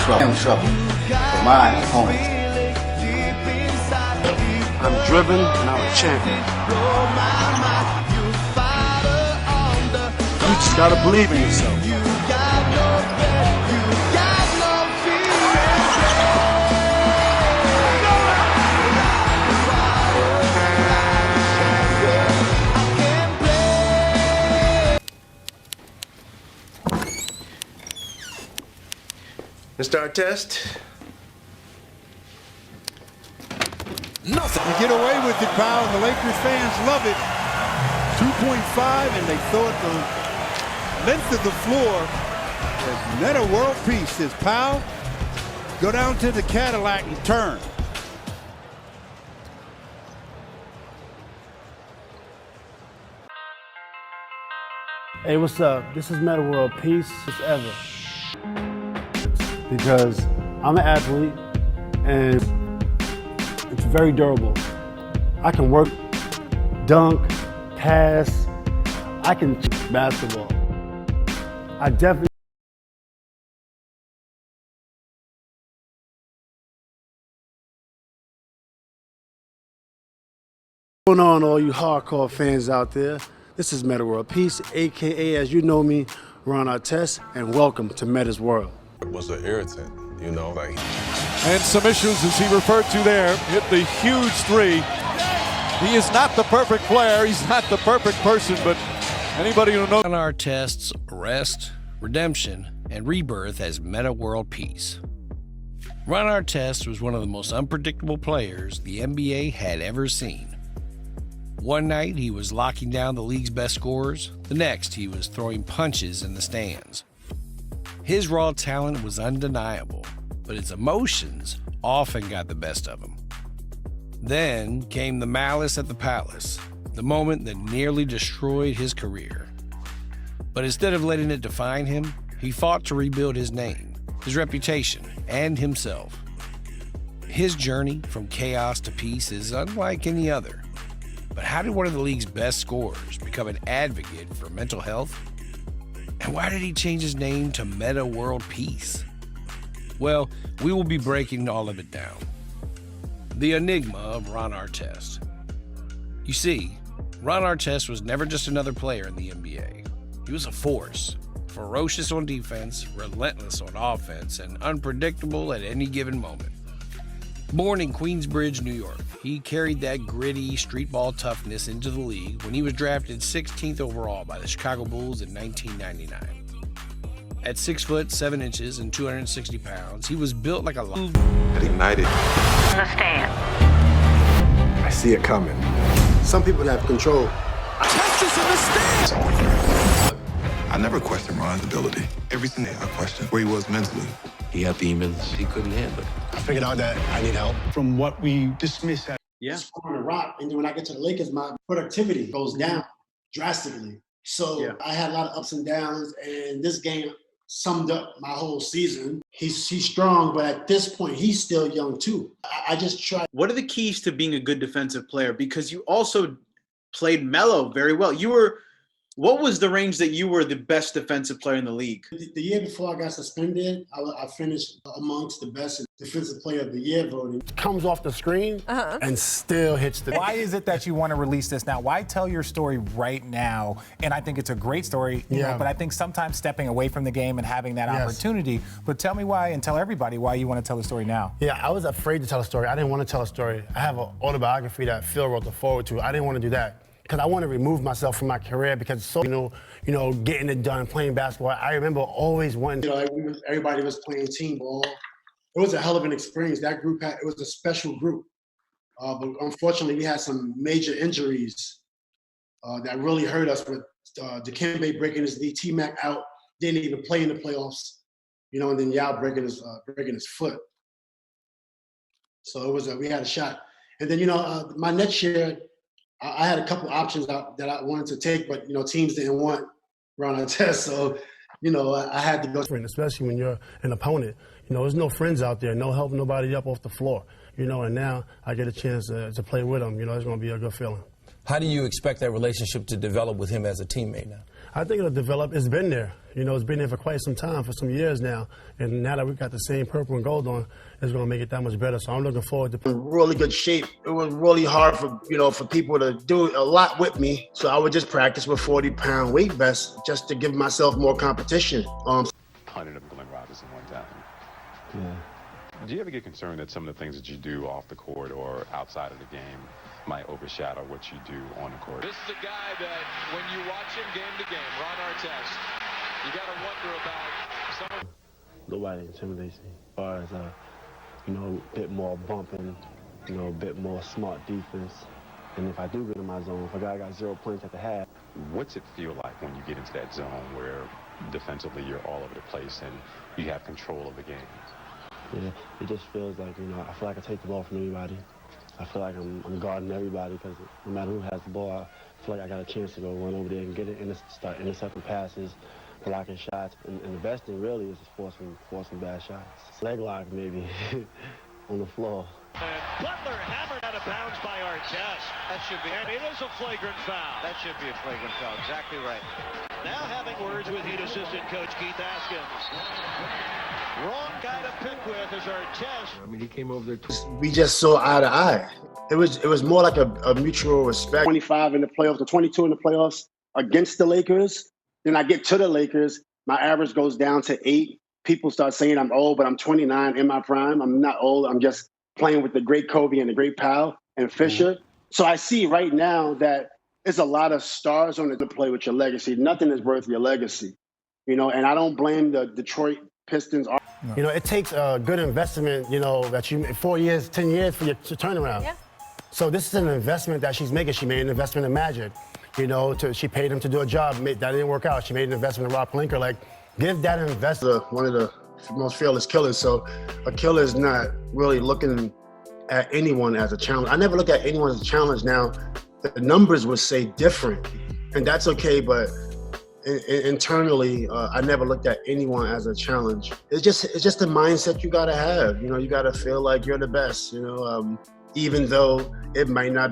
trouble for my opponent. I'm driven and I'm a champion. You just gotta believe in yourself. Mr. Artest? Nothing. You get away with it, pal, and the Lakers fans love it. 2.5, and they thought the length of the floor as Metta world peace. Says, pal, go down to the Cadillac and turn. Hey, what's up? This is Metta World Peace as ever. Because I'm an athlete and it's very durable. I can work, dunk, pass. I can basketball. I definitely. What's going on, all you hardcore fans out there? This is Metta World Peace, aka, as you know me, Ron Artest, and welcome to Metta's World. Was an irritant, you know, like. And some issues, as he referred to there, hit the huge three. He is not the perfect player, he's not the perfect person, but anybody who knows. On Artest's arrest, redemption, and rebirth as Metta World Peace. Ron Artest was one of the most unpredictable players the NBA had ever seen. One night, he was locking down the league's best scorers. The next, he was throwing punches in the stands. His raw talent was undeniable, but his emotions often got the best of him. Then came the malice at the palace, the moment that nearly destroyed his career. But instead of letting it define him, he fought to rebuild his name, his reputation, and himself. His journey from chaos to peace is unlike any other. But how did one of the league's best scorers become an advocate for mental health? And why did he change his name to Metta World Peace? Well, we will be breaking all of it down. The enigma of Ron Artest. You see, Ron Artest was never just another player in the NBA. He was a force, ferocious on defense, relentless on offense, and unpredictable at any given moment. Born in Queensbridge, New York, he carried that gritty, street ball toughness into the league when he was drafted 16th overall by the Chicago Bulls in 1999. At 6 foot 7 inches and 260 pounds, he was built like a lion. It ignited. The stand. I see it coming. Some people have control. Artest is in the stand. I never questioned Ron's ability. Every single day I questioned where he was mentally. He had demons he couldn't handle. I figured out that I need help. From what we dismiss as Scoring a rock, and then when I get to the Lakers, my productivity goes down drastically. So I had a lot of ups and downs, and this game summed up my whole season. He's strong, but at this point, he's still young too. I just try. What are the keys to being a good defensive player? Because you also played mellow very well. What was the range that you were the best defensive player in the league? The year before I got suspended, I finished amongst the best defensive player of the year voting. Comes off the screen and still hits the. Why is it that you want to release this now? Why tell your story right now? And I think it's a great story, you know, but I think sometimes stepping away from the game and having that opportunity. But tell me why, and tell everybody why you want to tell the story now. Yeah, I was afraid to tell a story. I didn't want to tell a story. I have an autobiography that Phil wrote the forward to. I didn't want to do that. Because I want to remove myself from my career because it's so, you know, getting it done, playing basketball. I remember always wanting, everybody was playing team ball. It was a hell of an experience. That group it was a special group. But unfortunately, we had some major injuries that really hurt us with Dikembe breaking his knee, T-Mac out, didn't even play in the playoffs, and then Yao breaking his foot. So we had a shot. And then, my next year, I had a couple options that I wanted to take, but teams didn't want Ron Artest, so I had to go. Especially when you're an opponent, there's no friends out there, no helping nobody up off the floor, and now I get a chance to play with them. It's going to be a good feeling. How do you expect that relationship to develop with him as a teammate now? I think it'll develop. It's been there. You know, it's been there for quite some time, for some years now. And now that we've got the same purple and gold on, it's going to make it that much better. So I'm looking forward to really good shape. It was really hard for, for people to do a lot with me. So I would just practice with 40-pound weight vests just to give myself more competition. Punted him, Glenn Robinson, one time. Yeah. Do you ever get concerned that some of the things that you do off the court or outside of the game might overshadow what you do on the court? This is a guy that, when you watch him game to game, Ron Artest, you got to wonder about some of... Nobody intimidates me as far as, a bit more bumping, a bit more smart defense. And if I do get in my zone, if a guy got 0 points at the half. What's it feel like when you get into that zone where defensively you're all over the place and you have control of the game? Yeah, it just feels like, I feel like I take the ball from anybody. I feel like I'm guarding everybody because no matter who has the ball, I feel like I got a chance to go run over there and get it and start intercepting passes, blocking shots. And the best thing really is just forcing bad shots. Leg lock maybe on the floor. And Butler hammered out of bounds by Artest. That should be. And it is a flagrant foul. That should be a flagrant foul. Exactly right. Now having words with Heat assistant coach Keith Askins. Wrong guy to pick with is Artest. I mean, he came over there. We just saw eye to eye. It was more like a mutual respect. 25 in the playoffs, or 22 in the playoffs against the Lakers. Then I get to the Lakers. My average goes down to 8. People start saying I'm old, but I'm 29 in my prime. I'm not old. I'm just playing with the great Kobe and the great Powell and Fisher. So I see right now that there's a lot of stars on it to play with your legacy. Nothing is worth your legacy, and I don't blame the Detroit Pistons. It takes a good investment, that 4 years, 10 years for your turnaround. Yeah. So this is an investment that she's making. She made an investment in Magic. She paid him to do a job. That didn't work out. She made an investment in Rob Pelinka. Like, give that investor. One of the most fearless killers. So a killer is not really looking at anyone as a challenge. I never look at anyone as a challenge. Now, the numbers would say different, and that's okay, but internally, I never looked at anyone as a challenge. It's just a mindset you gotta have. You gotta feel like you're the best. Even though it might not be